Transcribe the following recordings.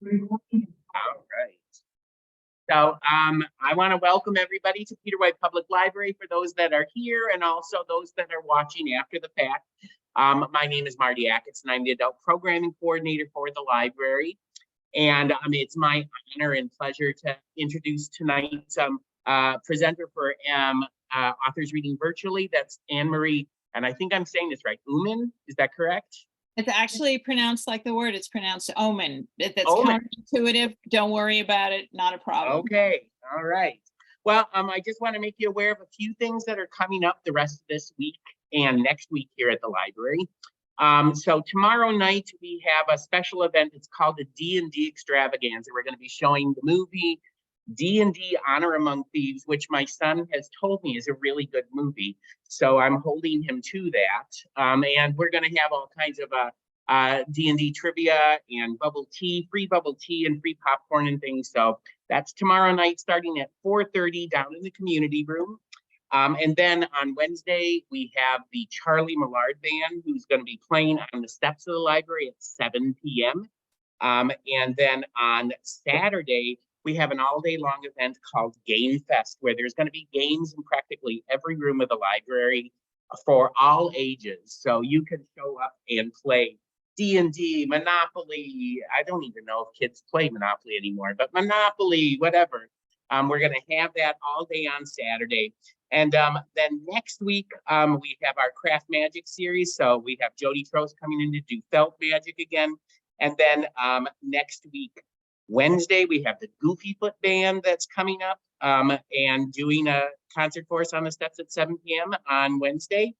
All right. So I want to welcome everybody to Peter White Public Library for those that are here and also those that are watching after the fact. My name is Marty Ackett, and I'm the Adult Programming Coordinator for the library. And it's my honor and pleasure to introduce tonight's presenter for Authors Reading Virtually. That's Anne-Marie, and I think I'm saying this right, Oomen, is that correct? It's actually pronounced like the word. It's pronounced Oomen. That's Oomen. counterintuitive. Don't worry about it. Not a problem. Okay. All right. Well, I just want to make you aware of a few things that are coming up the rest of this week and next week here at the library. So tomorrow night we have a special event. It's called the D&D Extravaganza. We're going to be showing the movie D&D Honor Among Thieves, which my son has told me is a really good movie. So I'm holding him to that. And we're going to have all kinds of D&D trivia and free bubble tea and free popcorn and things. So that's tomorrow night starting at 4:30 down in the community room. And then on Wednesday, we have the Charlie Millard Band, who's going to be playing on the steps of the library at 7 p.m. And then on Saturday, we have an all-day long event called Game Fest, where there's going to be games in practically every room of the library for all ages. So you can show up and play D&D, Monopoly. I don't even know if kids play Monopoly anymore, but Monopoly, whatever. We're going to have that all day on Saturday. And then next week, we have our Craft Magic series. So we have Jody Trost coming in to do felt magic again. And then next week, Wednesday, we have the Goofy Foot Band that's coming up and doing a concert for us on the steps at 7 p.m. on Wednesday.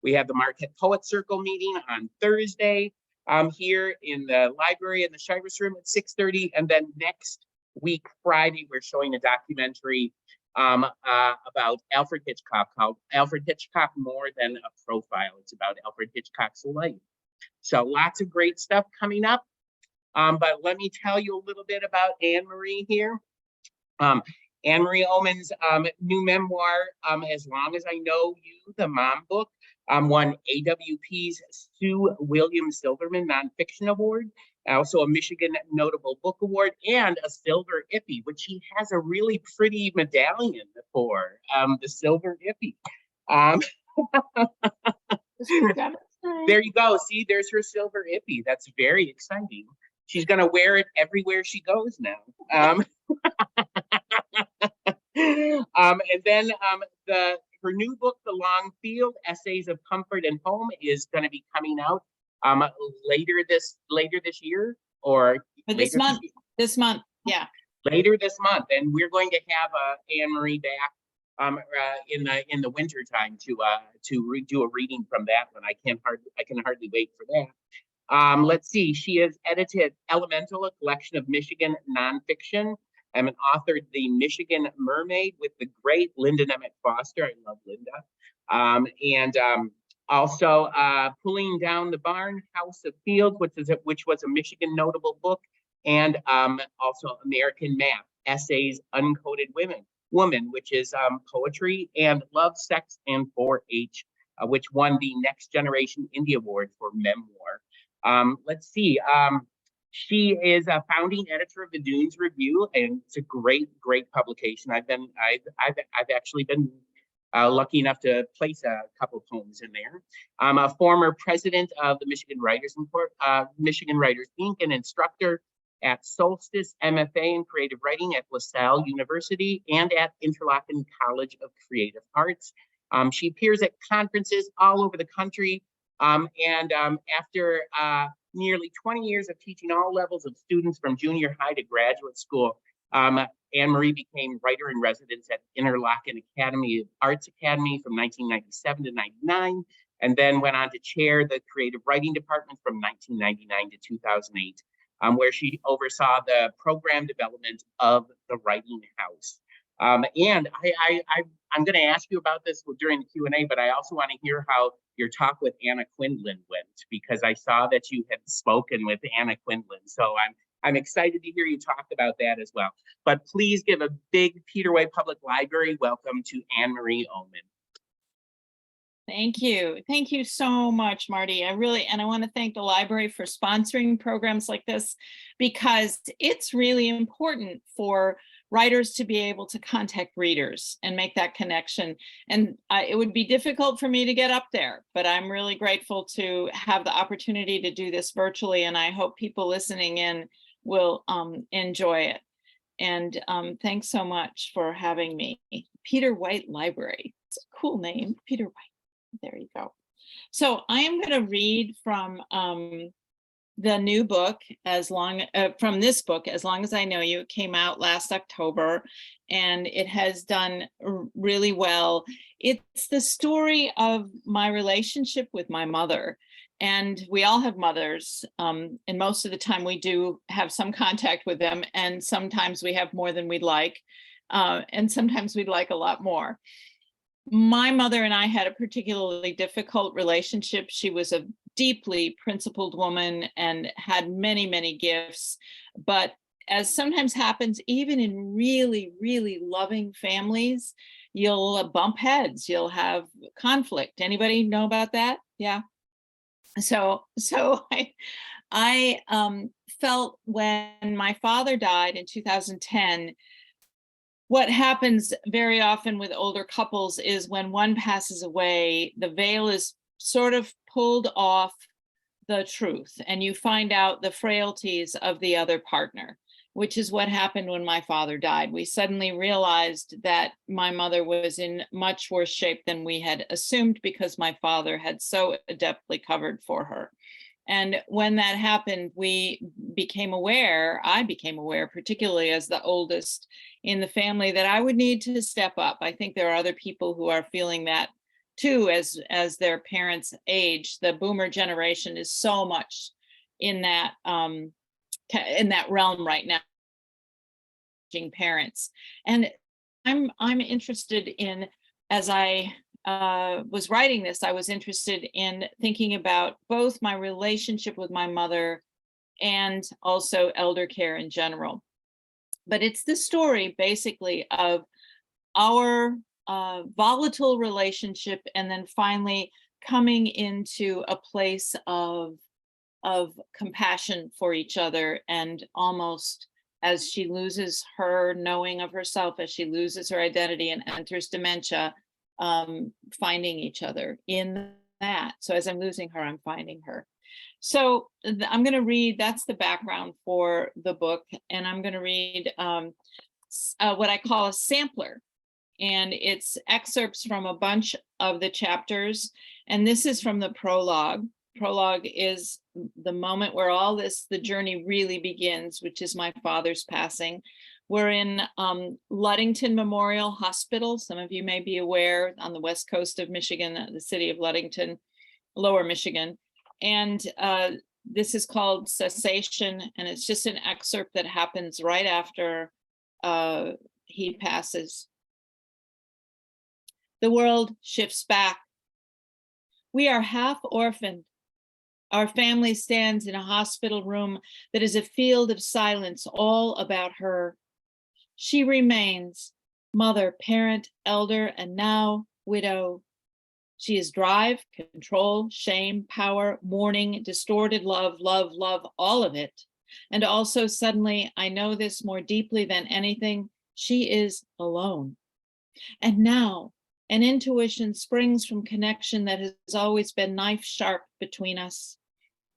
We have the Marquette Poet Circle meeting on Thursday here in the library in the Shivers room at 6:30. And then next week, Friday, we're showing a documentary about Alfred Hitchcock called Alfred Hitchcock More Than a Profile. It's about Alfred Hitchcock's life. So lots of great stuff coming up. But let me tell you a little bit about Anne-Marie here. Anne-Marie Oomen's new memoir, As Long as I Know You, the Mom Book, won AWP's Sue William Silverman Nonfiction Award, also a Michigan Notable Book Award, and a Silver Ippy, which she has a really pretty medallion for, the Silver Ippy. There you go. See, there's her Silver Ippy. That's very exciting. She's going to wear it everywhere she goes now. And then her new book, The Long Field, Essays of Comfort and Home, is going to be coming out later this year or this month, yeah. Later this month, and we're going to have Anne-Marie back in the winter time to do a reading from that one. I can hardly wait for that. Let's see. She has edited Elemental, a collection of Michigan nonfiction, and authored The Michigan Mermaid with the great Linda Nemec Foster. I love Linda. And also Pulling Down the Barn, House of Fields, which was a Michigan Notable Book, and also American Map, Essays, Uncoded Woman, which is poetry, and Love, Sex, and 4-H, which won the Next Generation Indie Award for memoir. Let's see. She is a founding editor of the Dunes Review, and it's a great publication. I've actually been lucky enough to place a couple poems in there. I'm a former president of the Michigan Writers Inc., and instructor at Solstice MFA in Creative Writing at LaSalle University and at Interlochen College of Creative Arts. She appears at conferences all over the country. And after nearly 20 years of teaching all levels of students from junior high to graduate school, Anne-Marie became writer in residence at Interlochen Arts Academy from 1997 to 99, and then went on to chair the creative writing department from 1999 to 2008, where she oversaw the program development of the Writing House. And I'm going to ask you about this during the Q&A, but I also want to hear how your talk with Anna Quindlen went, because I saw that you had spoken with Anna Quindlen. So I'm excited to hear you talk about that as well. But please give a big Peter White Public Library welcome to Anne-Marie Oomen. Thank you. Thank you so much, Marty. And I want to thank the library for sponsoring programs like this, because it's really important for writers to be able to contact readers and make that connection. And it would be difficult for me to get up there, but I'm really grateful to have the opportunity to do this virtually. And I hope people listening in will enjoy it. And thanks so much for having me. Peter White Library. It's a cool name, Peter White. There you go. So I am going to read from the new book, from this book, As Long as I Know You. It came out last October, and it has done really well. It's the story of my relationship with my mother. And we all have mothers, and most of the time we do have some contact with them, and sometimes we have more than we'd like, and sometimes we'd like a lot more. My mother and I had a particularly difficult relationship. She was a deeply principled woman and had many, many gifts. But as sometimes happens, even in really, really loving families, you'll bump heads, you'll have conflict. Anybody know about that? Yeah. So I felt when my father died in 2010, what happens very often with older couples is when one passes away, the veil is sort of pulled off the truth, and you find out the frailties of the other partner, which is what happened when my father died. We suddenly realized that my mother was in much worse shape than we had assumed, because my father had so adeptly covered for her. And when that happened, I became aware, particularly as the oldest in the family, that I would need to step up. I think there are other people who are feeling that too, as their parents age. The boomer generation is so much in that realm right now, parents. And I'm interested in, as I was writing this, I was interested in thinking about both my relationship with my mother and also elder care in general. But it's the story basically of our volatile relationship, and then finally coming into a place of compassion for each other, and almost, as she loses her knowing of herself, as she loses her identity and enters dementia, finding each other in that. So as I'm losing her, I'm finding her. So I'm going to read, that's the background for the book. And I'm going to read what I call a sampler. And it's excerpts from a bunch of the chapters. And this is from the prologue. Prologue is the moment where the journey really begins, which is my father's passing. We're in Ludington Memorial Hospital. Some of you may be aware, on the west coast of Michigan, the city of Ludington, Lower Michigan. And this is called Cessation, and it's just an excerpt that happens right after he passes. The world shifts back. We are half orphaned. Our family stands in a hospital room that is a field of silence, all about her. She remains mother, parent, elder, and now widow. She is drive, control, shame, power, mourning, distorted love, all of it. And also suddenly, I know this more deeply than anything, she is alone. And now an intuition springs from connection that has always been knife sharp between us.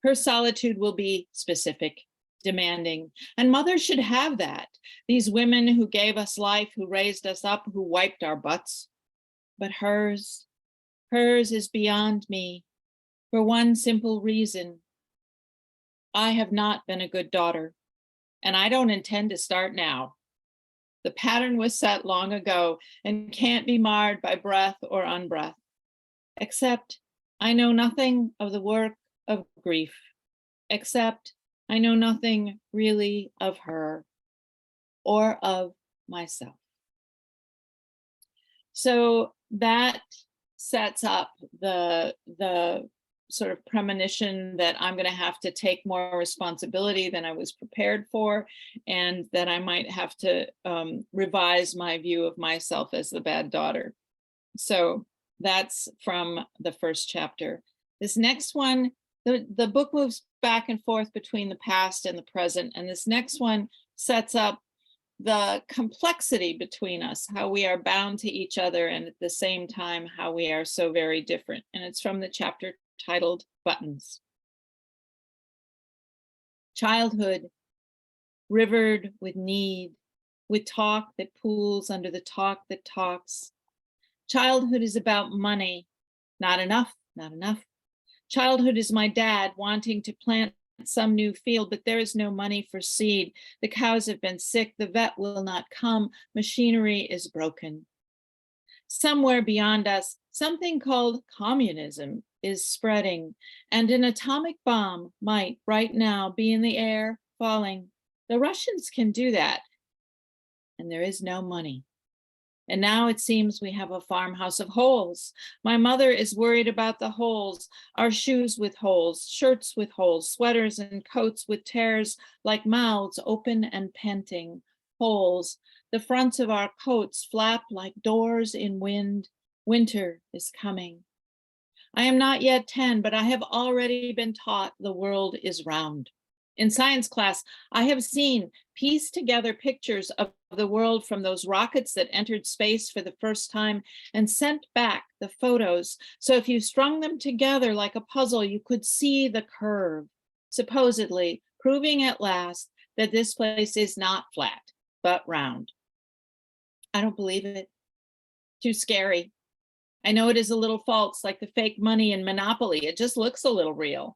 Her solitude will be specific, demanding, and mothers should have that. These women who gave us life, who raised us up, who wiped our butts. But hers is beyond me, for one simple reason. I have not been a good daughter, and I don't intend to start now. The pattern was set long ago and can't be marred by breath or unbreath. Except I know nothing of the work of grief, except I know nothing really of her or of myself. So that sets up the sort of premonition that I'm going to have to take more responsibility than I was prepared for, and that I might have to revise my view of myself as the bad daughter. So That's from the first chapter. This next one, the book moves back and forth between the past and the present. And this next one sets up the complexity between us, how we are bound to each other, and at the same time, how we are so very different. And it's from the chapter titled Buttons. Childhood, rivered with need, with talk that pools under the talk that talks. Childhood is about money. Not enough, not enough. Childhood is my dad wanting to plant some new field, but there is no money for seed. The cows have been sick. The vet will not come. Machinery is broken. Somewhere beyond us, something called communism is spreading, and an atomic bomb might right now be in the air, falling. The Russians can do that, and there is no money. And now it seems we have a farmhouse of holes. My mother is worried about the holes, our shoes with holes, shirts with holes, sweaters and coats with tears like mouths open and panting. Holes. The fronts of our coats flap like doors in wind. Winter is coming. I am not yet 10, but I have already been taught the world is round. In science class, I have seen pieced together pictures of the world from those rockets that entered space for the first time and sent back the photos. So if you strung them together like a puzzle, you could see the curve, supposedly proving at last that this place is not flat, but round. I don't believe it. Too scary. I know it is a little false, like the fake money in Monopoly. It just looks a little real.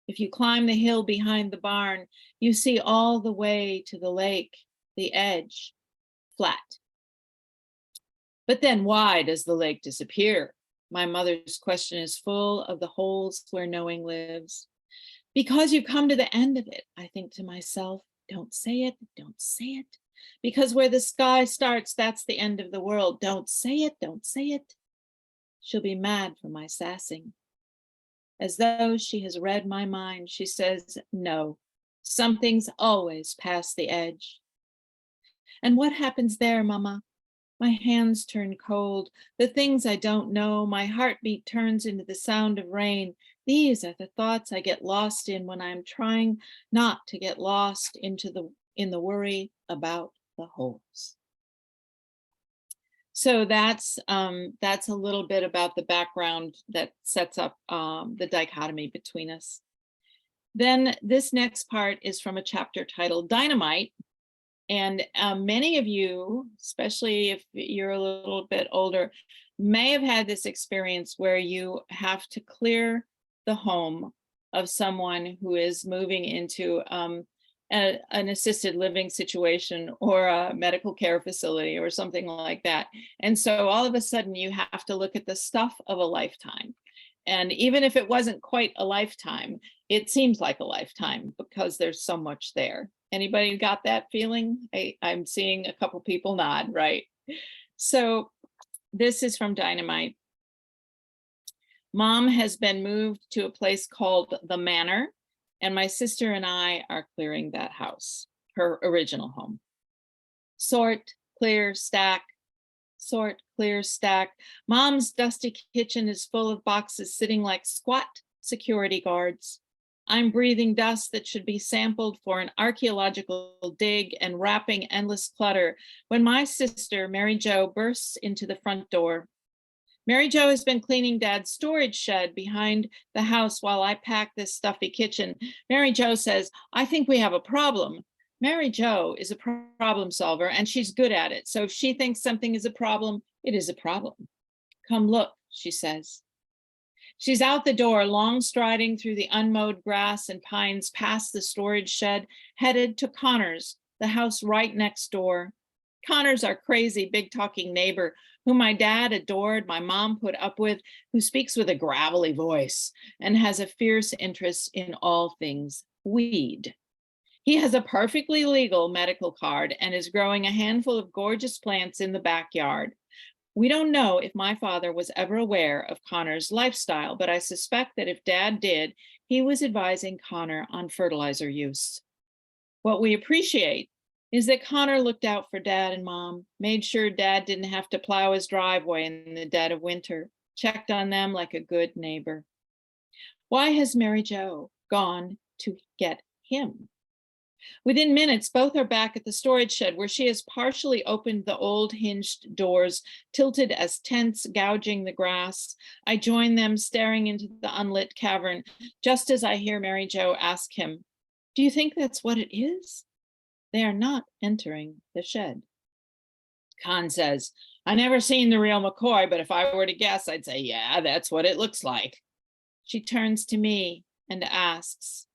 If you climb the hill behind the barn, you see all the way to the lake, the edge, flat. But then why does the lake disappear? My mother's question is full of the holes where knowing lives. Because you come to the end of it, I think to myself, don't say it, don't say it. Because where the sky starts, that's the end of the world. Don't say it, don't say it. She'll be mad for my sassing. As though she has read my mind, she says, no, something's always past the edge. And what happens there, Mama? My hands turn cold. The things I don't know, my heartbeat turns into the sound of rain. These are the thoughts I get lost in when I'm trying not to get lost in the worry about the holes. So that's a little bit about the background that sets up the dichotomy between us. Then this next part is from a chapter titled Dynamite. And many of you, especially if you're a little bit older, may have had this experience where you have to clear the home of someone who is moving into an assisted living situation or a medical care facility or something like that. And so all of a sudden you have to look at the stuff of a lifetime. And even if it wasn't quite a lifetime, it seems like a lifetime because there's so much there. Anybody got that feeling? I'm seeing a couple people nod, right? So this is from Dynamite. Mom has been moved to a place called The Manor, and my sister and I are clearing that house, her original home. Sort, clear, stack, sort, clear, stack. Mom's dusty kitchen is full of boxes sitting like squat security guards. I'm breathing dust that should be sampled for an archaeological dig and wrapping endless clutter when my sister, Mary Jo, bursts into the front door. Mary Jo has been cleaning Dad's storage shed behind the house while I pack this stuffy kitchen. Mary Jo says, I think we have a problem. Mary Jo is a problem solver and she's good at it. So if she thinks something is a problem, it is a problem. Come look, she says. She's out the door, long striding through the unmowed grass and pines past the storage shed, headed to Connor's, the house right next door. Connor's our crazy, big talking neighbor who my dad adored, my mom put up with, who speaks with a gravelly voice and has a fierce interest in all things weed. He has a perfectly legal medical card and is growing a handful of gorgeous plants in the backyard. We don't know if my father was ever aware of Connor's lifestyle, but I suspect that if Dad did, he was advising Connor on fertilizer use. What we appreciate is that Connor looked out for Dad and Mom, made sure Dad didn't have to plow his driveway in the dead of winter. checked on them like a good neighbor. Why has Mary Jo gone to get him? Within minutes, both are back at the storage shed where she has partially opened the old hinged doors, tilted as tents, gouging the grass. I join them, staring into the unlit cavern, just as I hear Mary Jo ask him, "Do you think that's what it is?" They are not entering the shed. Khan says, "I never seen the real McCoy, but if I were to guess, I'd say, yeah, that's what it looks like." She turns to me and asks,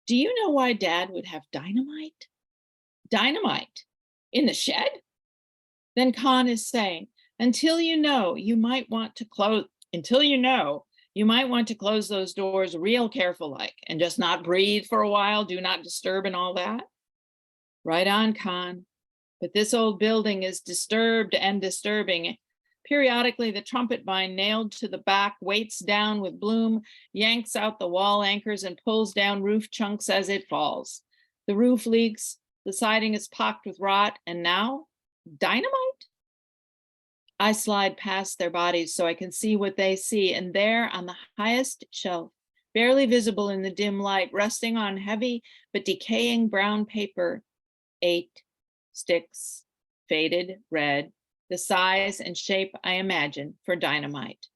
"Do you know why Dad would have dynamite?" Dynamite in the shed? Then Khan is saying, until you know, you might want to close those doors real careful like, and just not breathe for a while, do not disturb and all that. Right on, Khan. But this old building is disturbed and disturbing. Periodically, the trumpet vine nailed to the back weights down with bloom, yanks out the wall anchors, and pulls down roof chunks as it falls. The roof leaks, the siding is pocked with rot, and now, dynamite? I slide past their bodies so I can see what they see, and there on the highest shelf, barely visible in the dim light, resting on heavy but decaying brown paper, 8 sticks, faded red, the size and shape I imagine for dynamite.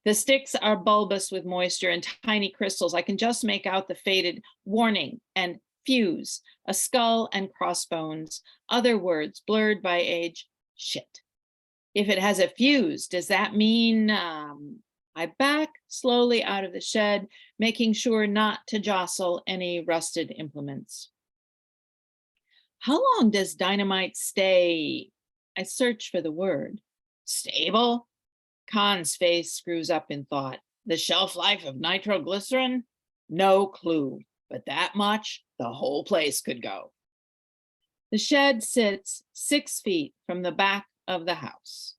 The sticks are bulbous with moisture and tiny crystals. I can just make out the faded warning and fuse, a skull and crossbones, other words blurred by age, shit. If it has a fuse, does that mean I back slowly out of the shed, making sure not to jostle any rusted implements. How long does dynamite stay? I search for the word. Stable? Khan's face screws up in thought. The shelf life of nitroglycerin? No clue, but that much, the whole place could go. The shed sits 6 feet from the back of the house.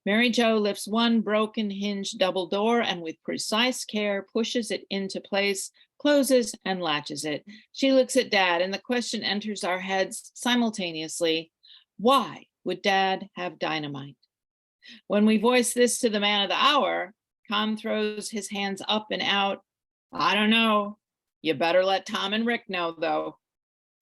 Mary Jo lifts one broken hinged double door and with precise care pushes it into place, closes and latches it. She looks at Dad and the question enters our heads simultaneously. Why would Dad have dynamite? When we voice this to the man of the hour, Khan throws his hands up and out. I don't know. You better let Tom and Rick know though.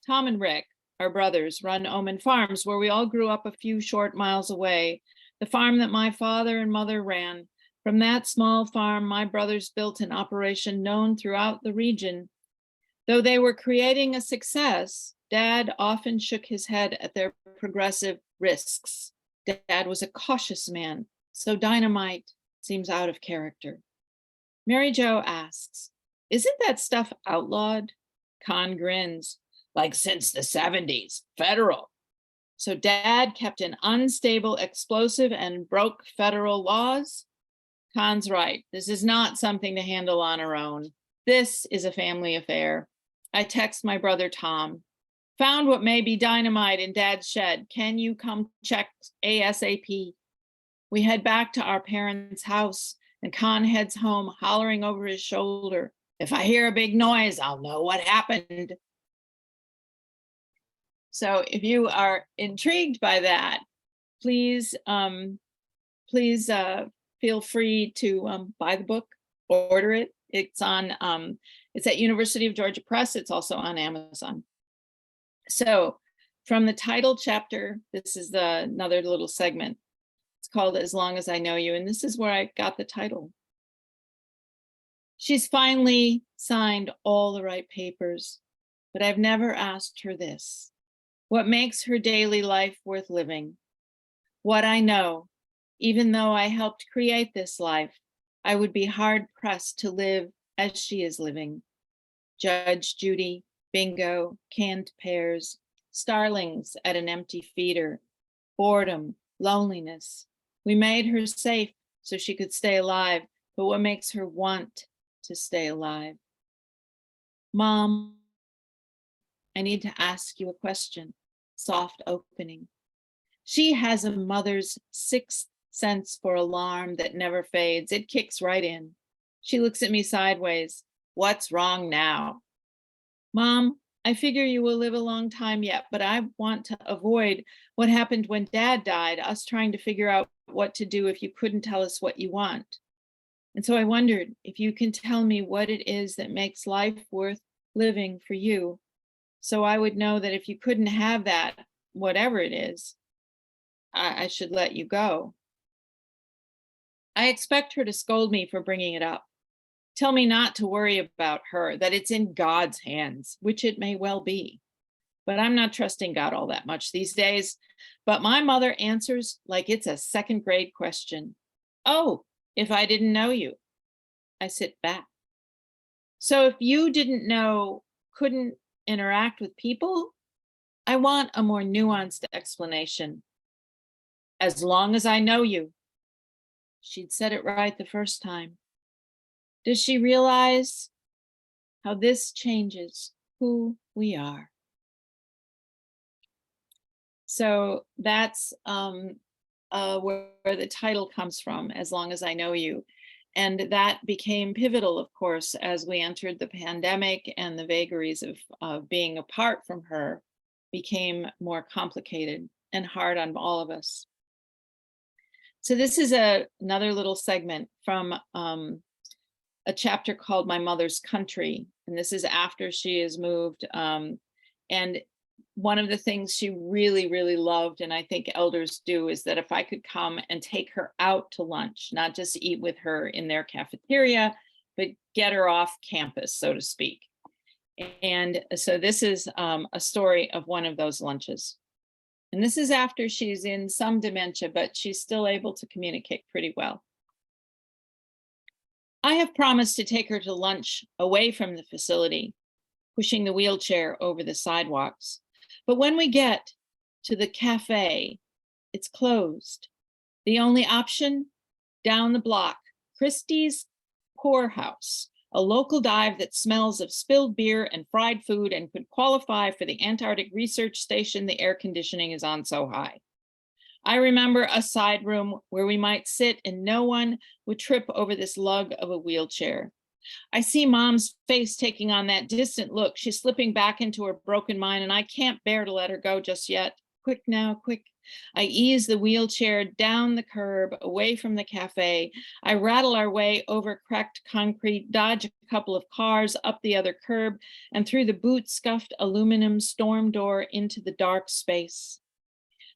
Tom and Rick, our brothers, run Oomen Farms where we all grew up a few short miles away. The farm that my father and mother ran. From that small farm, my brothers built an operation known throughout the region. Though they were creating a success, Dad often shook his head at their progressive risks. Dad was a cautious man, so dynamite seems out of character. Mary Jo asks, "Isn't that stuff outlawed?" Khan grins, "Like since the 70s, federal." So Dad kept an unstable explosive and broke federal laws? Khan's right. This is not something to handle on our own. This is a family affair. I text my brother Tom. Found what may be dynamite in Dad's shed. Can you come check ASAP? We head back to our parents' house and Khan heads home hollering over his shoulder. If I hear a big noise, I'll know what happened. So if you are intrigued by that, please feel free to buy the book, order it. It's at University of Georgia Press. It's also on Amazon. So from the title chapter, this is another little segment. It's called As Long as I Know You, and this is where I got the title. She's finally signed all the right papers, but I've never asked her this. What makes her daily life worth living? What I know, even though I helped create this life, I would be hard pressed to live as she is living. Judge Judy, bingo, canned pears, starlings at an empty feeder, boredom, loneliness. We made her safe so she could stay alive, but what makes her want to stay alive? Mom, I need to ask you a question. Soft opening. She has a mother's sixth sense for alarm that never fades. It kicks right in. She looks at me sideways. What's wrong now? Mom, I figure you will live a long time yet, but I want to avoid what happened when Dad died, us trying to figure out what to do if you couldn't tell us what you want. And so I wondered if you can tell me what it is that makes life worth living for you, so I would know that if you couldn't have that, whatever it is, I should let you go. I expect her to scold me for bringing it up. Tell me not to worry about her, that it's in God's hands, which it may well be. But I'm not trusting God all that much these days. But my mother answers like it's a second grade question. Oh, if I didn't know you. I sit back. So if you didn't know, couldn't interact with people, I want a more nuanced explanation. As long as I know you. She'd said it right the first time. Does she realize how this changes who we are? So that's where the title comes from, As Long as I Know You. And that became pivotal, of course, as we entered the pandemic and the vagaries of being apart from her became more complicated and hard on all of us. So this is another little segment from a chapter called My Mother's Country. And this is after she has moved. And one of the things she really, really loved, and I think elders do, is that if I could come and take her out to lunch, not just eat with her in their cafeteria, but get her off campus, so to speak. And so this is a story of one of those lunches. And this is after she's in some dementia, but she's still able to communicate pretty well. I have promised to take her to lunch away from the facility, pushing the wheelchair over the sidewalks. But when we get to the cafe, it's closed. The only option, down the block, Christie's Poorhouse, a local dive that smells of spilled beer and fried food and could qualify for the Antarctic Research Station the air conditioning is on so high. I remember a side room where we might sit and no one would trip over this lug of a wheelchair. I see Mom's face taking on that distant look. She's slipping back into her broken mind, and I can't bear to let her go just yet. Quick now, quick. I ease the wheelchair down the curb, away from the cafe. I rattle our way over cracked concrete, dodge a couple of cars, up the other curb, and through the boot-scuffed aluminum storm door into the dark space.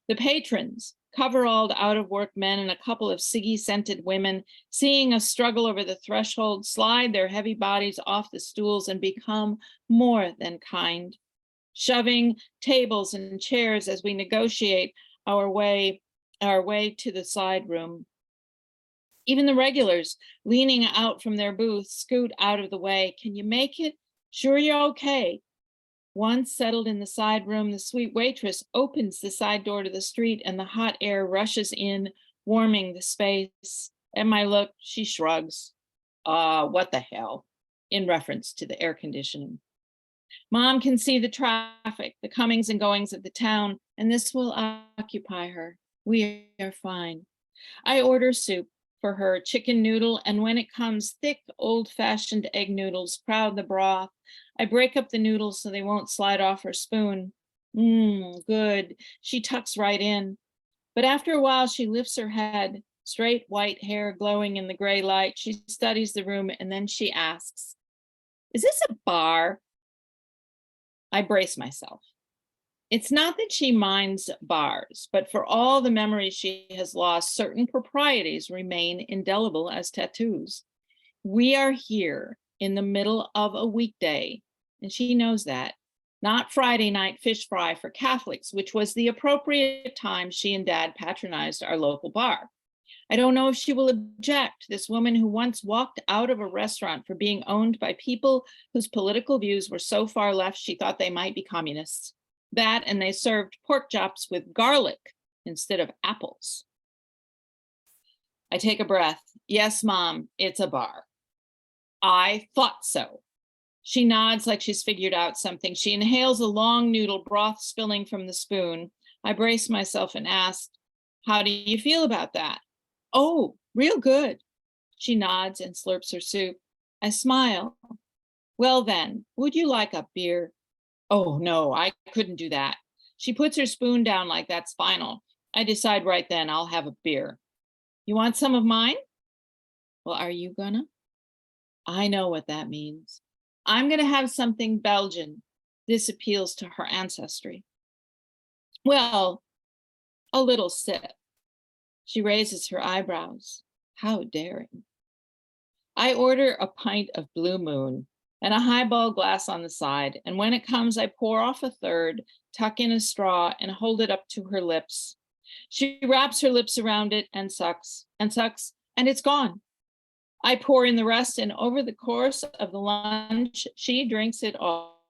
The patrons, coveralled out-of-work men and a couple of ciggy-scented women, seeing us struggle over the threshold, slide their heavy bodies off the stools and become more than kind, shoving tables and chairs as we negotiate our way to the side room. Even the regulars, leaning out from their booths, scoot out of the way. Can you make it? Sure you're okay. Once settled in the side room, the sweet waitress opens the side door to the street and the hot air rushes in, warming the space. At my look, she shrugs. What the hell? In reference to the air conditioning. Mom can see the traffic, the comings and goings of the town, and this will occupy her. We are fine. I order soup for her, chicken noodle, and when it comes, thick, old-fashioned egg noodles crowd the broth. I break up the noodles so they won't slide off her spoon. Good. She tucks right in. But after a while, she lifts her head, straight white hair glowing in the gray light. She studies the room and then she asks, "Is this a bar?" I brace myself. It's not that she minds bars, but for all the memories she has lost, certain proprieties remain indelible as tattoos. We are here in the middle of a weekday, and she knows that. Not Friday night fish fry for Catholics, which was the appropriate time she and Dad patronized our local bar. I don't know if she will object, this woman who once walked out of a restaurant for being owned by people whose political views were so far left she thought they might be communists. That, and they served pork chops with garlic instead of apples. I take a breath. Yes, Mom, it's a bar. I thought so. She nods like she's figured out something. She inhales a long noodle, broth spilling from the spoon. I brace myself and ask, "How do you feel about that?" "Oh, real good." She nods and slurps her soup. I smile. "Well then, would you like a beer?" "Oh no, I couldn't do that." She puts her spoon down like that's final. I decide right then I'll have a beer. "You want some of mine?" Well, are you gonna? I know what that means. I'm gonna have something Belgian. This appeals to her ancestry. Well, a little sip. She raises her eyebrows. How daring. I order a pint of Blue Moon and a highball glass on the side, and when it comes, I pour off a third, tuck in a straw, and hold it up to her lips. She wraps her lips around it and sucks, and it's gone. I pour in the rest, and over the course of the lunch, she drinks it all.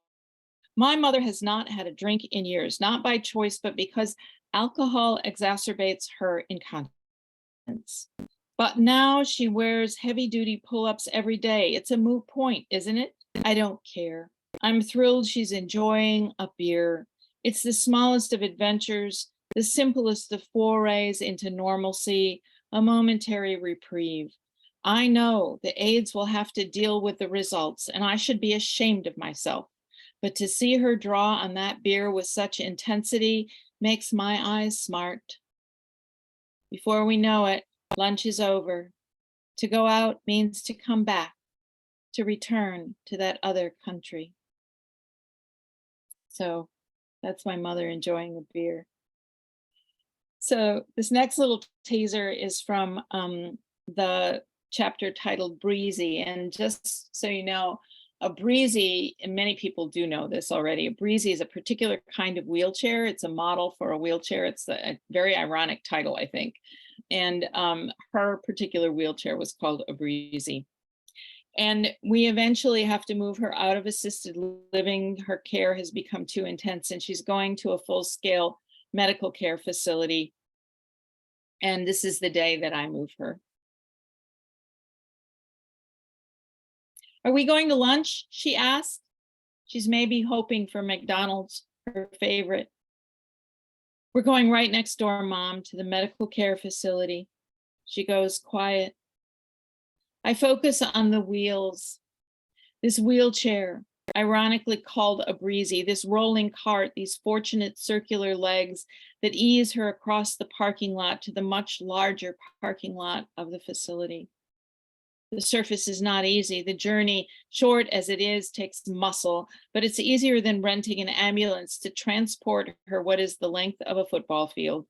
My mother has not had a drink in years, not by choice, but because alcohol exacerbates her incontinence. But now she wears heavy-duty pull-ups every day. It's a moot point, isn't it? I don't care. I'm thrilled she's enjoying a beer. It's the smallest of adventures, the simplest of forays into normalcy, a momentary reprieve. I know the aides will have to deal with the results, and I should be ashamed of myself. But to see her draw on that beer with such intensity makes my eyes smart. Before we know it, lunch is over. To go out means to come back, to return to that other country. So that's my mother enjoying a beer. So this next little teaser is from the chapter titled Breezy. And just so you know, a breezy, and many people do know this already, a breezy is a particular kind of wheelchair. It's a model for a wheelchair. It's a very ironic title, I think. And her particular wheelchair was called a breezy. And we eventually have to move her out of assisted living. Her care has become too intense, and she's going to a full-scale medical care facility. And this is the day that I move her. Are we going to lunch? She asked. She's maybe hoping for McDonald's, her favorite. We're going right next door, Mom, to the medical care facility. She goes quiet. I focus on the wheels. This wheelchair, ironically called a breezy, this rolling cart, these fortunate circular legs that ease her across the parking lot to the much larger parking lot of the facility. The surface is not easy. The journey, short as it is, takes muscle, but it's easier than renting an ambulance to transport her what is the length of a football field.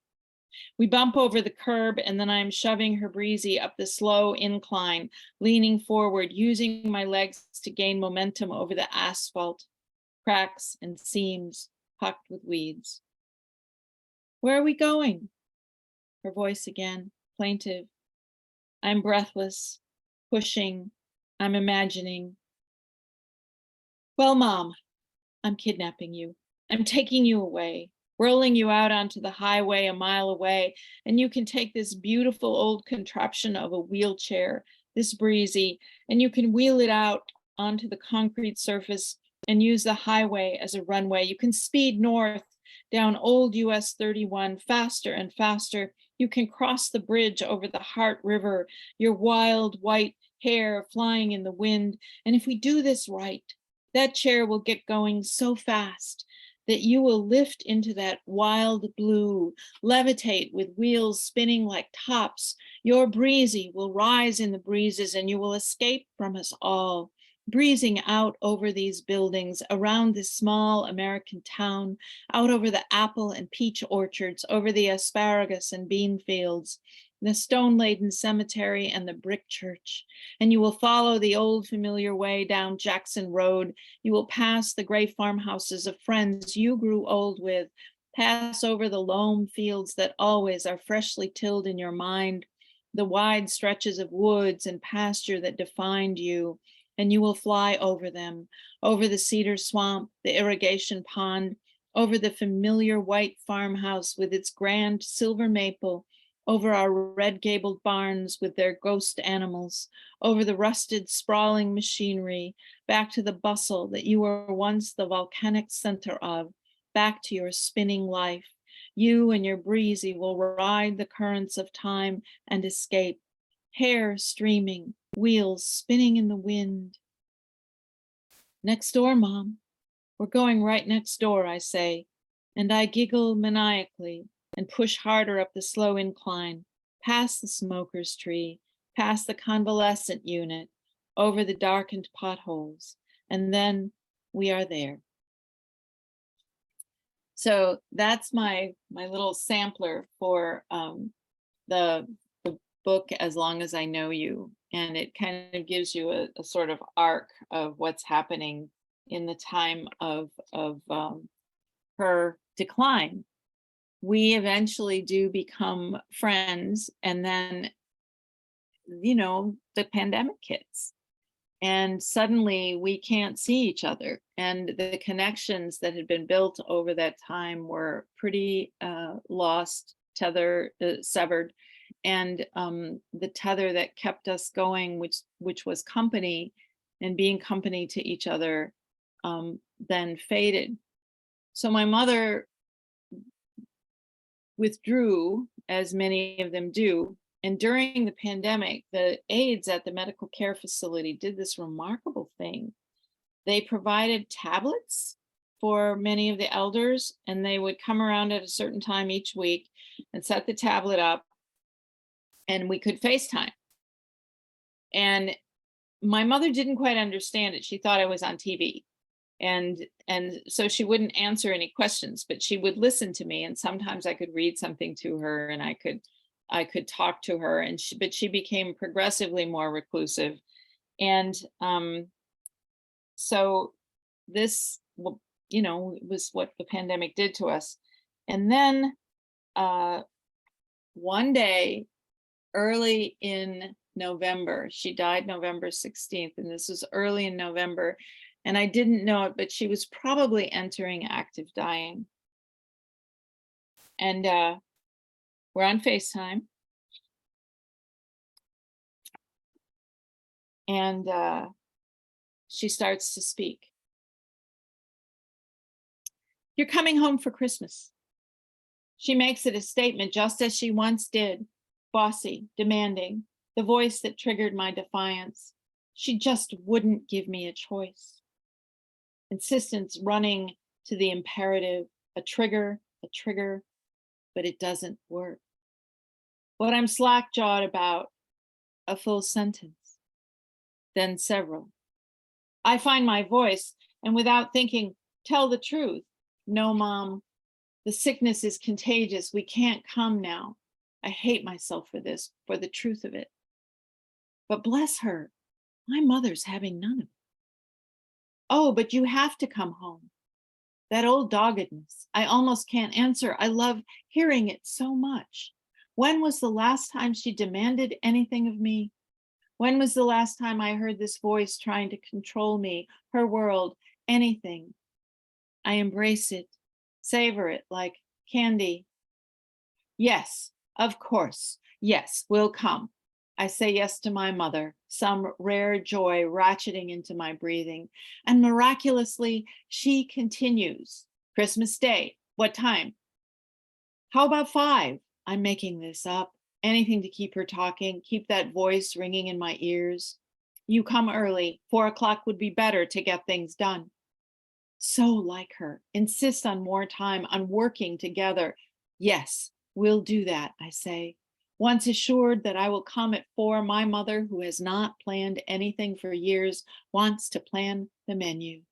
We bump over the curb, and then I'm shoving her breezy up the slow incline, leaning forward, using my legs to gain momentum over the asphalt, cracks and seams pocked with weeds. Where are we going? Her voice again, plaintive. I'm breathless, pushing, I'm imagining. Well, Mom, I'm kidnapping you. I'm taking you away, rolling you out onto the highway a mile away, and you can take this beautiful old contraption of a wheelchair, this breezy, and you can wheel it out onto the concrete surface and use the highway as a runway. You can speed north down old US 31 faster and faster. You can cross the bridge over the Heart River, your wild white hair flying in the wind. And if we do this right, that chair will get going so fast that you will lift into that wild blue, levitate with wheels spinning like tops. Your breezy will rise in the breezes and you will escape from us all, breezing out over these buildings, around this small American town, out over the apple and peach orchards, over the asparagus and bean fields, the stone-laden cemetery and the brick church. And you will follow the old familiar way down Jackson Road. You will pass the gray farmhouses of friends you grew old with, pass over the loam fields that always are freshly tilled in your mind, the wide stretches of woods and pasture that defined you, and you will fly over them, over the cedar swamp, the irrigation pond, over the familiar white farmhouse with its grand silver maple, over our red gabled barns with their ghost animals, over the rusted sprawling machinery, back to the bustle that you were once the volcanic center of, back to your spinning life. You and your breezy will ride the currents of time and escape, hair streaming, wheels spinning in the wind. Next door, Mom. We're going right next door, I say, and I giggle maniacally and push harder up the slow incline, past the smoker's tree, past the convalescent unit, over the darkened potholes, and then we are there. So that's my little sampler for the book, As Long as I Know You. And it kind of gives you a sort of arc of what's happening in the time of her decline. We eventually do become friends, and then, the pandemic hits. And suddenly we can't see each other. And the connections that had been built over that time were pretty lost, severed. And the tether that kept us going, which was company and being company to each other, then faded. So my mother withdrew, as many of them do. And during the pandemic, the aides at the medical care facility did this remarkable thing. They provided tablets for many of the elders, and they would come around at a certain time each week and set the tablet up, and we could FaceTime. And my mother didn't quite understand it. She thought I was on TV. And so she wouldn't answer any questions, but she would listen to me. And sometimes I could read something to her, and I could talk to her, but she became progressively more reclusive. And so this, was what the pandemic did to us. And then one day, early in November, she died November 16th, and this was early in November. And I didn't know it, but she was probably entering active dying. And we're on FaceTime. And she starts to speak. "You're coming home for Christmas." She makes it a statement, just as she once did, bossy, demanding, the voice that triggered my defiance. She just wouldn't give me a choice. Insistence running to the imperative, a trigger, but it doesn't work. What I'm slack-jawed about, a full sentence, then several. I find my voice, and without thinking, tell the truth. "No, Mom, the sickness is contagious. We can't come now. I hate myself for this, for the truth of it. But bless her, my mother's having none of it. Oh, but you have to come home." That old doggedness. I almost can't answer. I love hearing it so much. When was the last time she demanded anything of me? When was the last time I heard this voice trying to control me, her world, anything? I embrace it, savor it like candy. Yes, of course. Yes, we'll come. I say yes to my mother, some rare joy ratcheting into my breathing. And miraculously, she continues. "Christmas Day, what time?" "How about 5? I'm making this up. Anything to keep her talking, keep that voice ringing in my ears. "You come early. 4 o'clock would be better to get things done." So like her, insist on more time, on working together. "Yes, we'll do that," I say. Once assured that I will come at 4, my mother, who has not planned anything for years, wants to plan the menu.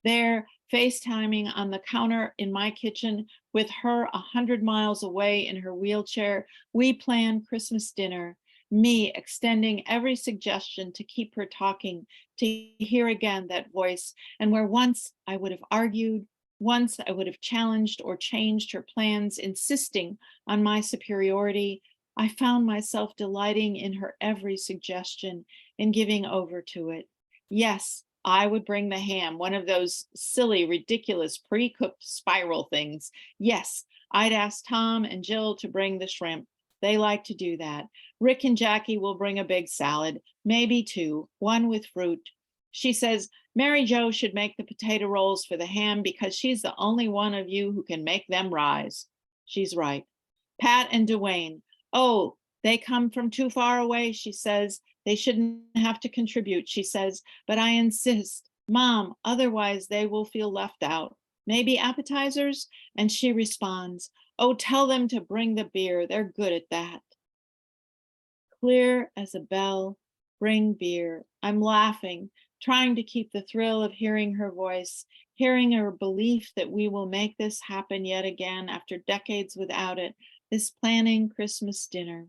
There, FaceTiming on the counter in my kitchen, with her 100 miles away in her wheelchair, we plan Christmas dinner, me extending every suggestion to keep her talking, to hear again that voice. And where once I would have argued, once I would have challenged or changed her plans, insisting on my superiority, I found myself delighting in her every suggestion and giving over to it. Yes, I would bring the ham, one of those silly, ridiculous pre-cooked spiral things. Yes, I'd ask Tom and Jill to bring the shrimp. They like to do that. Rick and Jackie will bring a big salad, maybe 2, one with fruit. She says, Mary Jo should make the potato rolls for the ham because she's the only one of you who can make them rise. She's right. Pat and Dwayne. Oh, they come from too far away, she says. They shouldn't have to contribute, she says, but I insist. Mom, otherwise they will feel left out. Maybe appetizers? And she responds, oh, tell them to bring the beer. They're good at that. Clear as a bell, bring beer. I'm laughing, trying to keep the thrill of hearing her voice, hearing her belief that we will make this happen yet again after decades without it, this planning Christmas dinner.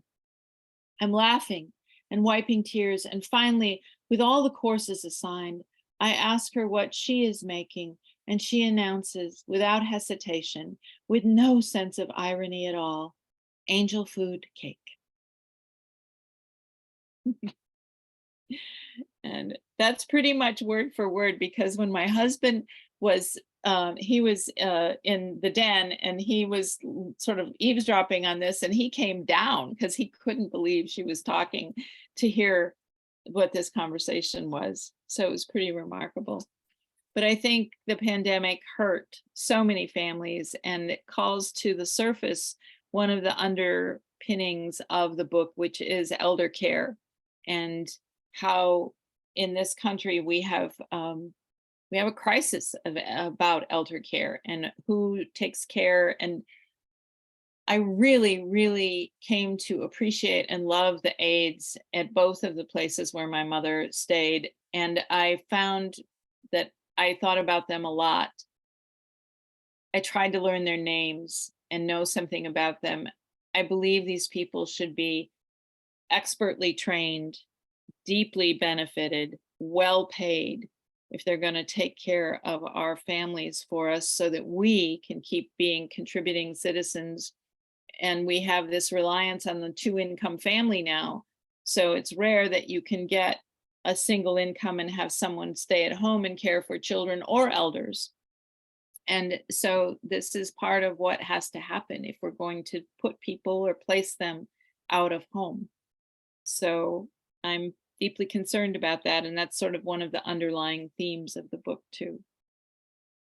I'm laughing and wiping tears, and finally, with all the courses assigned, I ask her what she is making, and she announces, without hesitation, with no sense of irony at all, angel food cake. And that's pretty much word for word, because when my husband was he was in the den, and he was sort of eavesdropping on this, and he came down because he couldn't believe she was talking, to hear what this conversation was. So it was pretty remarkable. But I think the pandemic hurt so many families, and it calls to the surface one of the underpinnings of the book, which is elder care, and how in this country we have a crisis about elder care and who takes care. And I really, really came to appreciate and love the aides at both of the places where my mother stayed. And I found that I thought about them a lot. I tried to learn their names and know something about them. I believe these people should be expertly trained, deeply benefited, well paid, if they're going to take care of our families for us, so that we can keep being contributing citizens. And we have this reliance on the two-income family now. So it's rare that you can get a single income and have someone stay at home and care for children or elders. And so this is part of what has to happen if we're going to put people or place them out of home. So I'm deeply concerned about that. And that's sort of one of the underlying themes of the book, too.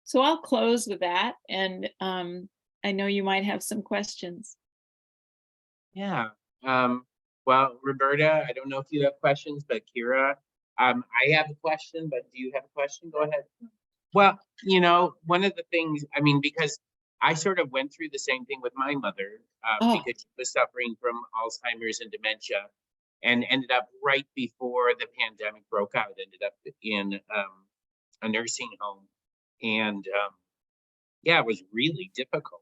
So I'll close with that. And I know you might have some questions. Yeah. Well, Roberta, I don't know if you have questions, but Kira, I have a question, but do you have a question? Go ahead. Well, one of the things, I mean, because I sort of went through the same thing with my mother, Oh, because she was suffering from Alzheimer's and dementia, and ended up right before the pandemic broke out, ended up in a nursing home. And yeah, it was really difficult.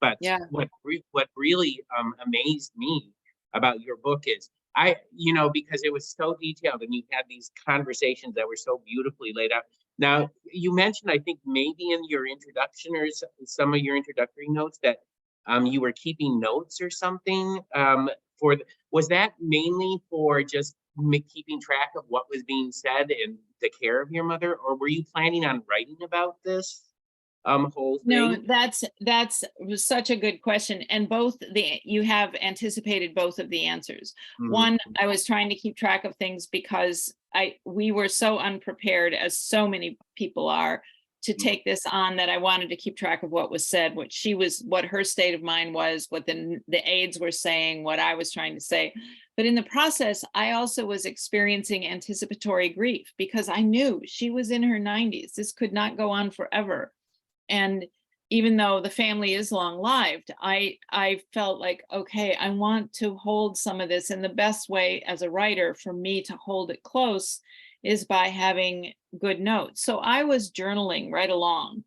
But yeah. what really amazed me about your book is because it was so detailed and you had these conversations that were so beautifully laid out. Now, you mentioned, I think maybe in your introduction or some of your introductory notes, that you were keeping notes or something. Was that mainly for just keeping track of what was being said and the care of your mother, or were you planning on writing about this whole No, thing? that's was such a good question. And you have anticipated both of the answers. Mhm. One, I was trying to keep track of things because we were so unprepared, as so many people are, to take this on, that I wanted to keep track of what was said, what her state of mind was, what the aides were saying, what I was trying to say. But in the process, I also was experiencing anticipatory grief, because I knew she was in her 90s. This could not go on forever. And even though the family is long lived, I felt like, okay, I want to hold some of this, and the best way as a writer for me to hold it close is by having good notes. So I was journaling right along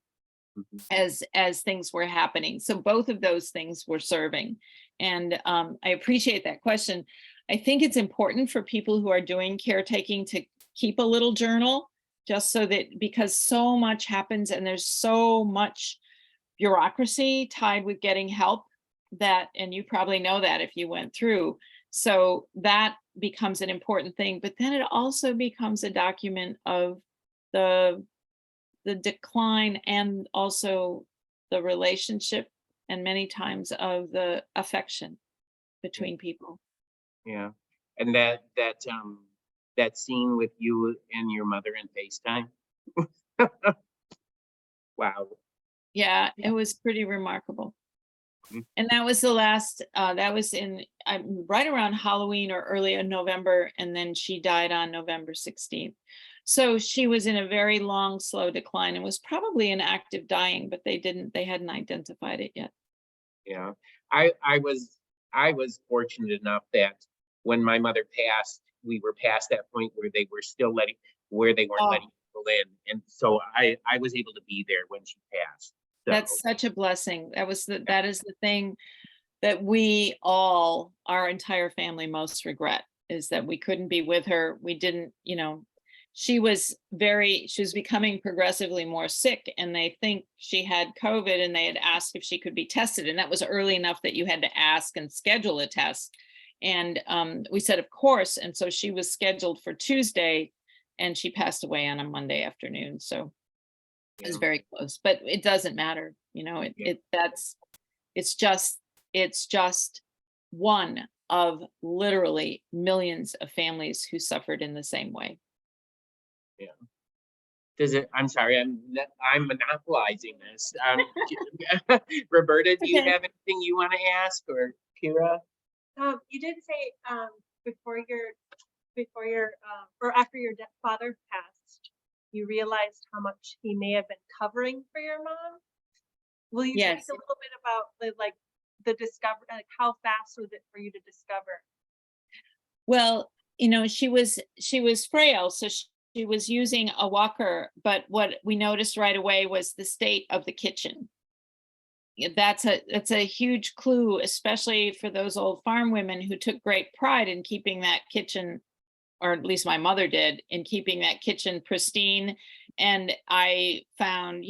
Mhm. as things were happening. So both of those things were serving. And I appreciate that question. I think it's important for people who are doing caretaking to keep a little journal, just so that, because so much happens and there's so much bureaucracy tied with getting help, and you probably know that if you went through. So that becomes an important thing. But then it also becomes a document of the decline, and also the relationship, and many times of the affection between people. Yeah. And that scene with you and your mother in FaceTime. Wow. Yeah, Yeah. it was pretty remarkable. Mm. And that was the last, that was in right around Halloween or early in November, and then she died on November 16th. So she was in a very long, slow decline, and was probably in active dying, but they hadn't identified it yet. Yeah. I was fortunate enough that when my mother passed, we were past that point where they were still where they weren't Oh, letting people in. And so I was able to be there when she passed. So, that's such a blessing. yeah, That is the thing that we all, our entire family most regret, is that we couldn't be with her. We didn't, she was becoming progressively more sick, and they think she had COVID, and they had asked if she could be tested. And that was early enough that you had to ask and schedule a test. And we said, of course. And so she was scheduled for Tuesday, and she passed away on a Monday afternoon. So it was yeah, very close, but it doesn't matter. yeah, It's just, it's just one of literally millions of families who suffered in the same way. yeah. I'm sorry, I'm monopolizing this. Roberta, do you Okay. have anything you want to ask, or Kira? You did say before your or after your father passed, you realized how much he may have been covering for your mom. Will you speak Yes. a little bit about the discovery, like how fast was it for you to discover? Well, she was frail, so she was using a walker, but what we noticed right away was the state of the kitchen. That's a huge clue, especially for those old farm women who took great pride in keeping that kitchen, or at least my mother did, in keeping that kitchen pristine. And I found,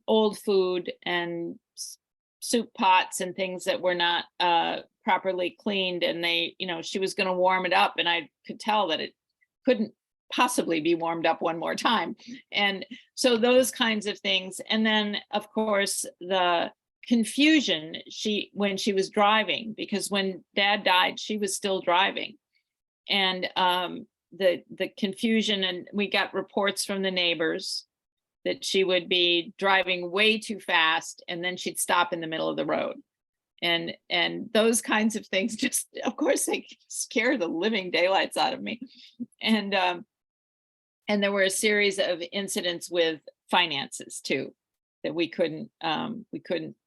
old food and soup pots and things that were not properly cleaned. And she was going to warm it up, and I could tell that it couldn't possibly be warmed up one more time. And so those kinds of things. And then, of course, the confusion when she was driving, because when Dad died, she was still driving. And the confusion, and we got reports from the neighbors that she would be driving way too fast, and then she'd stop in the middle of the road. And those kinds of things, just, of course, they scare the living daylights out of me. And there were a series of incidents with finances too, that we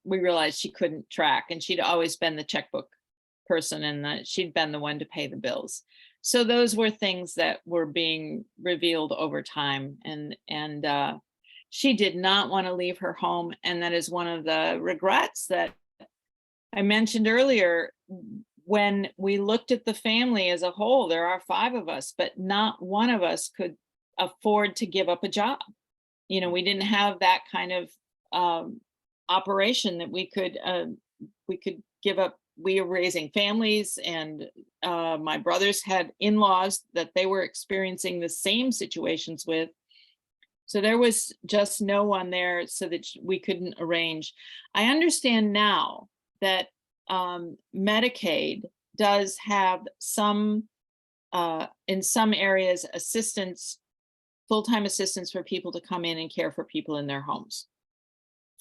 realized she couldn't track, and she'd always been the checkbook person, and she'd been the one to pay the bills. So those were things that were being revealed over time. And she did not want to leave her home. And that is one of the regrets that I mentioned earlier. When we looked at the family as a whole, there are 5 of us, but not one of us could afford to give up a job. We didn't have that kind of operation that we could give up. We were raising families, and my brothers had in-laws that they were experiencing the same situations with. So there was just no one there, so that we couldn't arrange. I understand now that Medicaid does have some, in some areas, full-time assistance for people to come in and care for people in their homes.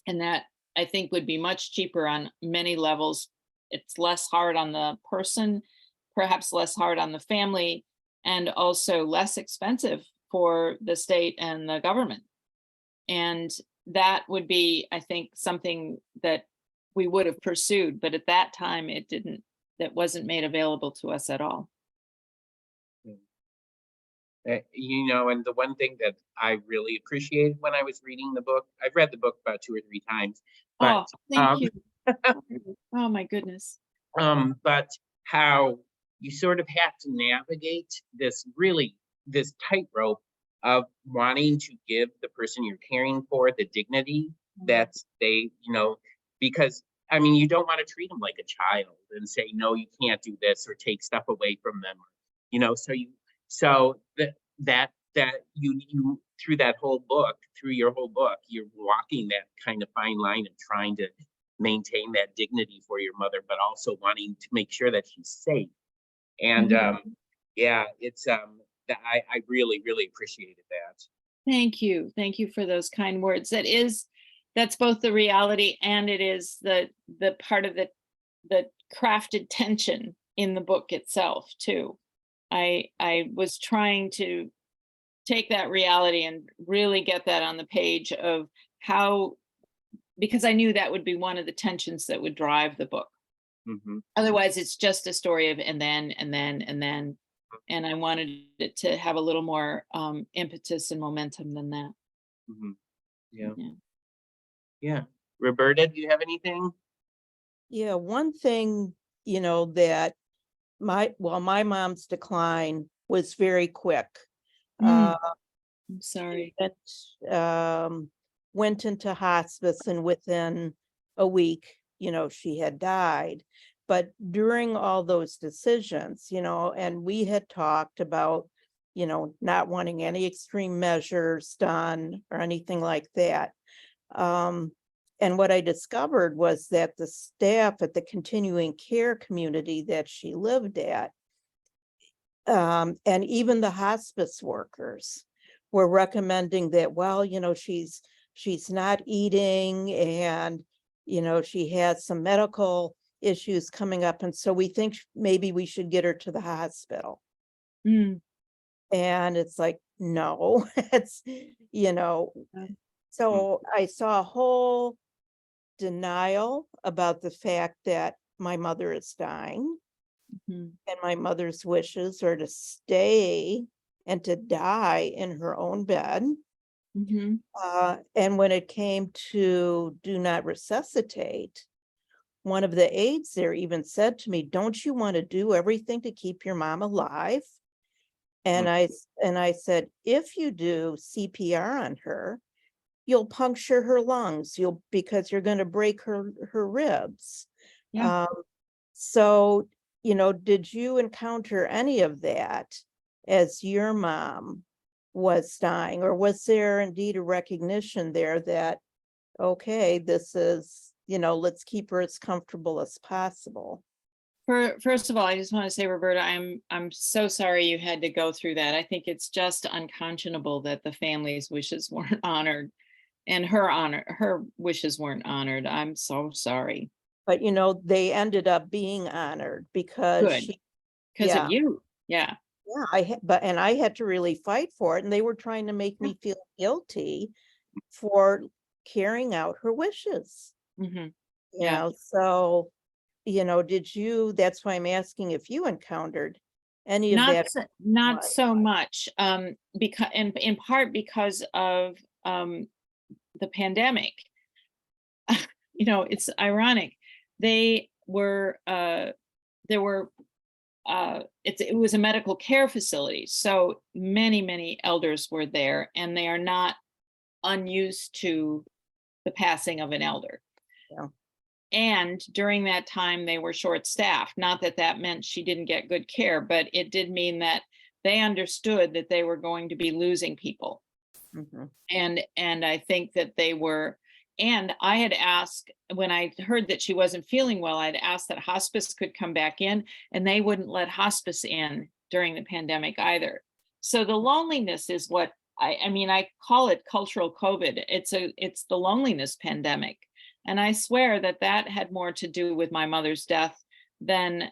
And that, I think, would be much cheaper on many levels. It's less hard on the person, perhaps less hard on the family, and also less expensive for the state and the government. And that would be, I think, something that we would have pursued, but at that time that wasn't made available to us at all. And the one thing that I really appreciated when I was reading the book, I've read the book about 2 or 3 times, but Thank you. Oh my goodness. but how you sort of have to navigate this tightrope of wanting to give the person you're caring for the dignity that they, because I mean, you don't want to treat them like a child and say, no, you can't do this, or take stuff away from them, so you through your whole book, you're walking that kind of fine line of trying to maintain that dignity for your mother, but also wanting to make sure that she's safe. And yeah, it's I really, really appreciated that. Thank you. Thank you for those kind words. That's both the reality, and it is the part of the crafted tension in the book itself too. I was trying to take that reality and really get that on the page of how, because I knew that would be one of the tensions that would drive the book. Mhm. Otherwise, it's just a story of and then, and then, and then. And I wanted it to have a little more impetus and momentum than that. Mhm. Yeah. Yeah. Yeah. Roberta, do you have anything? Yeah, one thing, that my mom's decline was very quick. Mm, Uh, I'm she sorry. went into hospice, and within a week, she had died. But during all those decisions, and we had talked about, not wanting any extreme measures done or anything like that. Um, and what I discovered was that the staff at the continuing care community that she lived at, and even the hospice workers were recommending that, well, she's not eating, and, she has some medical issues coming up. And so we think maybe we should get her to the hospital. Mm, And it's like, no, it's, um, so I saw a whole denial about the fact that my mother is dying, mhm, and my mother's wishes are to stay and to die in her own bed. mhm. And when it came to do not resuscitate, one of the aides there even said to me, "Don't you want to do everything to keep your mom alive?" And I said, "If you do CPR on her, you'll puncture her lungs, because you're going to break her ribs." Yeah. Um, so, did you encounter any of that as your mom was dying, or was there indeed a recognition there that, okay, this is, let's keep her as comfortable as possible? First of all, I just want to say, Roberta, I'm so sorry you had to go through that. I think it's just unconscionable that the family's wishes weren't honored and her wishes weren't honored. I'm so sorry. But, they ended up being honored because Good. she, Because of yeah, you. Yeah. yeah, and I had to really fight for it, and they were trying to make Yeah. me feel guilty for carrying out her wishes. Hmm. You Yeah. know, so, that's why I'm asking if you encountered any of that. Not Why? so much. Because in part because of the pandemic. It's ironic. They were there were it was a medical care facility, so many elders were there, and they are not unused to the passing of an elder. Yeah. And during that time they were short staffed. Not that that meant she didn't get good care, but it did mean that they understood that they were going to be losing people. Mhm. And I think that they were. And I had asked, when I heard that she wasn't feeling well, I'd asked that hospice could come back in, and they wouldn't let hospice in during the pandemic either. So the loneliness is what I mean, I call it cultural COVID. It's the loneliness pandemic. And I swear that that had more to do with my mother's death than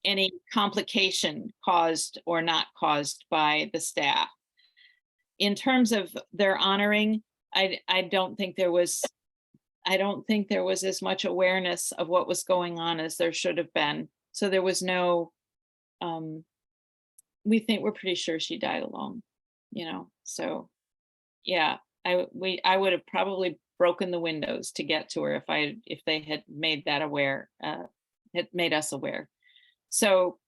any complication caused or not caused by the staff. In terms of their honoring, I don't think there was as much awareness of what was going on as there should have been. So there was no, um, we're pretty sure she died alone, so yeah, I would have probably broken the windows to get to her if they had made that aware, had made us aware. So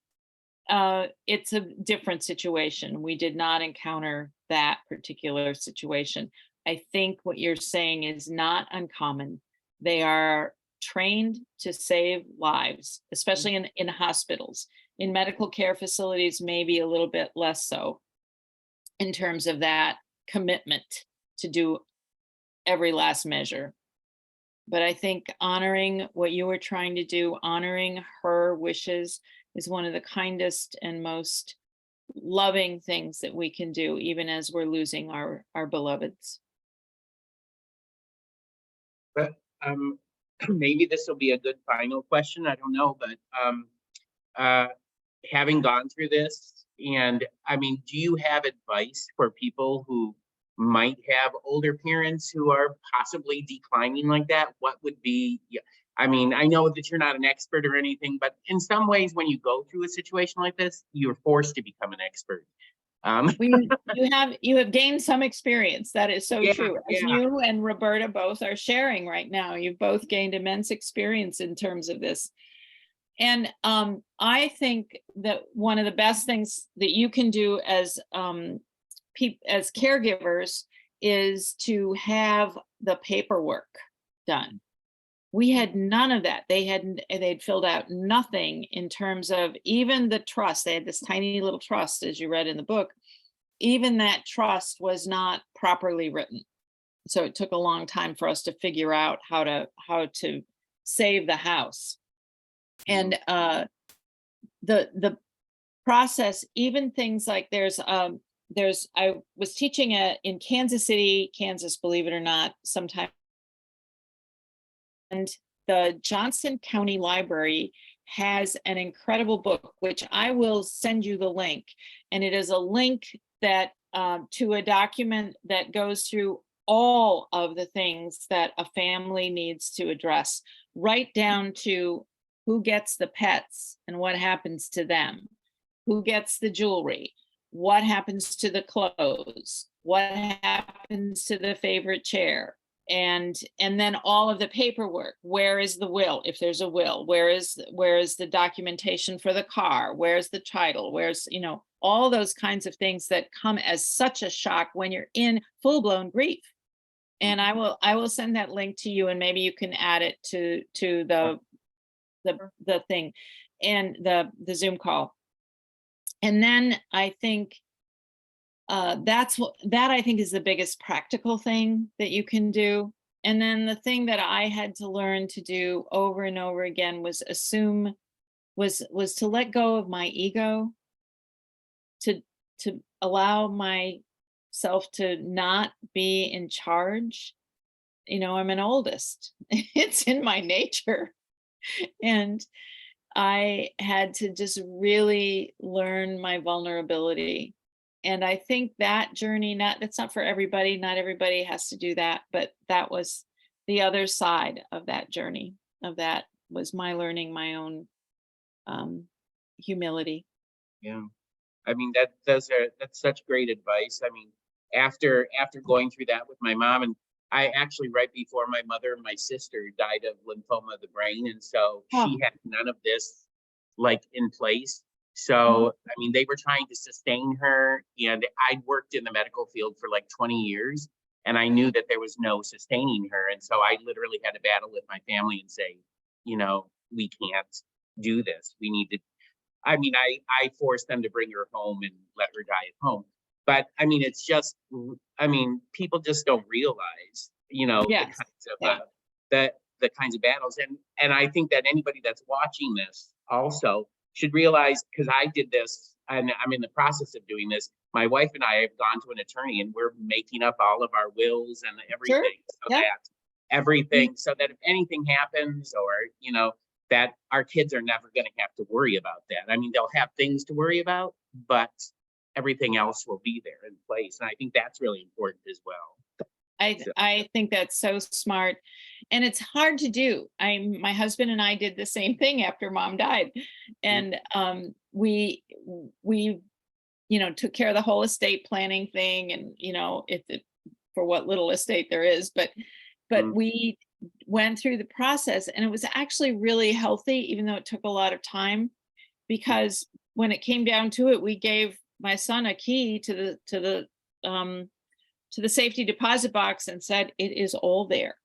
it's a different situation. We did not encounter that particular situation. I think what you're saying is not uncommon. They are trained to save lives, especially in hospitals. In medical care facilities, maybe a little bit less so in terms of that commitment to do every last measure. But I think honoring what you were trying to do, honoring her wishes, is one of the kindest and most loving things that we can do, even as we're losing our beloveds. But maybe this will be a good final question. I don't know, but uh, having gone through this, and I mean, do you have advice for people who might have older parents who are possibly declining like that? What would be, yeah, I mean, I know that you're not an expert or anything, but in some ways, when you go through a situation like this, you're forced to become an expert. Well, you have gained some experience. That is so Yeah, true. As yeah. you and Roberta both are sharing right now, you've both gained immense experience in terms of this. And I think that one of the best things that you can do as as caregivers is to have the paperwork done. We had none of that. They'd filled out nothing in terms of even the trust. They had this tiny little trust, as you read in the book. Even that trust was not properly written. So it took a long time for us to figure out how to save the house. And the process, even things like I was teaching in Kansas City, Kansas, believe it or not, sometime. And the Johnson County Library has an incredible book, which I will send you the link. And it is a link that to a document that goes through all of the things that a family needs to address, right down to who gets the pets and what happens to them, who gets the jewelry, what happens to the clothes, what happens to the favorite chair, and then all of the paperwork. Where is the will, if there's a will? Where is the documentation for the car? Where's the title? Where's, all those kinds of things that come as such a shock when you're in full-blown grief. And I will send that link to you, and maybe you can add it to the thing and the Zoom call. And then I think that I think is the biggest practical thing that you can do. And then the thing that I had to learn to do over and over again was was to let go of my ego, to allow myself to not be in charge. I'm an oldest. It's in my nature. And I had to just really learn my vulnerability. And I think that journey, that's not for everybody. Not everybody has to do that, but that was the other side of that journey. Of that was my learning my own humility. Yeah. I mean, that's such great advice. I mean, after going through that with my mom, and I actually, right before my mother and my sister died of lymphoma of the brain, and so she had none of this like in place. So I mean, they were trying to sustain her, and I'd worked in the medical field for like 20 years, and I knew that there was no sustaining her, and so I literally had to battle with my family and say, we can't do this. We need to. I mean, I forced them to bring her home and let her die at home. But I mean, it's just, I mean, people just don't realize, Yes. the kinds of battles. And I think that anybody that's watching this also should realize, because I did this and I'm in the process of doing this. My wife and I have gone to an attorney, and we're making up all of our wills and everything. Sure. So that if anything happens, or, that our kids are never going to have to worry about that. I mean, they'll have things to worry about, but everything else will be there in place. And I think that's really important as well. I think that's so smart. And it's hard to do. My husband and I did the same thing after mom died. And we took care of the whole estate planning thing, and for what little estate there is, but we went through the process, and it was actually really healthy, even though it took a lot of time, because when it came down to it, we gave my son a key to the safety deposit box and said, it is all there.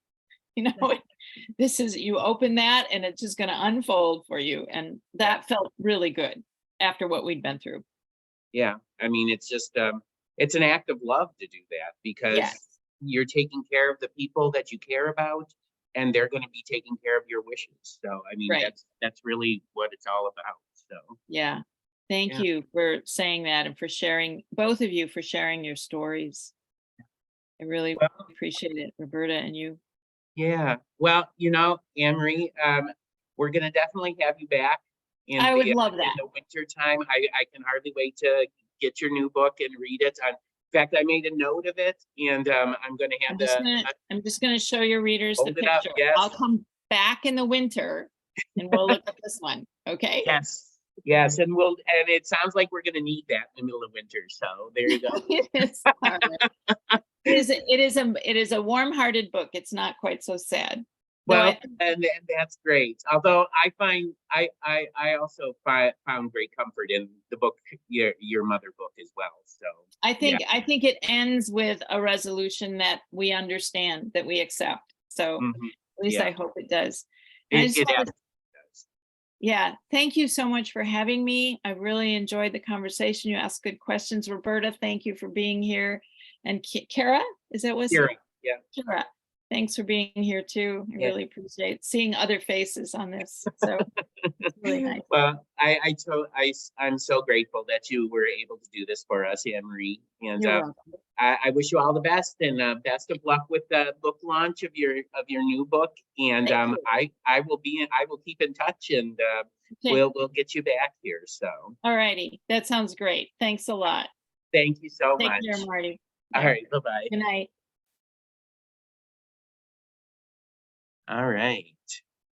This is, you open that and it's just going to unfold for you. And that felt really good after what we'd been through. Yeah. I mean, it's just, it's an act of love to do that, because you're taking care of the people that you care about, and they're going to be taking care of your wishes. So, I mean, that's really what it's all about. So, yeah. Thank you for saying that, and for sharing, both of you, for sharing your stories. I really appreciate it, Roberta and you. Yeah. Well, Anne-Marie, we're going to definitely have you back I would love that. In the winter time. I can hardly wait to get your new book and read it. In fact, I made a note of it, and I'm going to have I'm just going to show your readers the hold it up, picture. yes. I'll come back in the winter and we'll look at this one, okay? Yes, yes, and it sounds like we're gonna need that in the middle of winter, so there you go. It is. All right. It is a warm-hearted book. It's not quite so sad. Though Well, I and that's great. Although I also found great comfort in the book, your mother book as well. So I think it ends with a resolution that we understand, that we accept. So mhm, at least yeah, I hope it does. And I it, just it wanna- absolutely does. yeah, thank you so much for having me. I really enjoyed the conversation. You asked good questions. Roberta, thank you for being here. And Kara, is that what's Hearing, yeah. Kara, thanks for being here too. I Yeah. really appreciate seeing other faces on this. So it's really nice. Well, I'm so grateful that you were able to do this for us, Anne Marie, and You're welcome. I wish you all the best and best of luck with the book launch of your new book. And Thank you. I will keep in touch and Okay. we'll get you back here. So All righty. That sounds great. Thanks a lot. thank you so Take much. care, Marty. All Bye. right, bye bye. Good night. All right.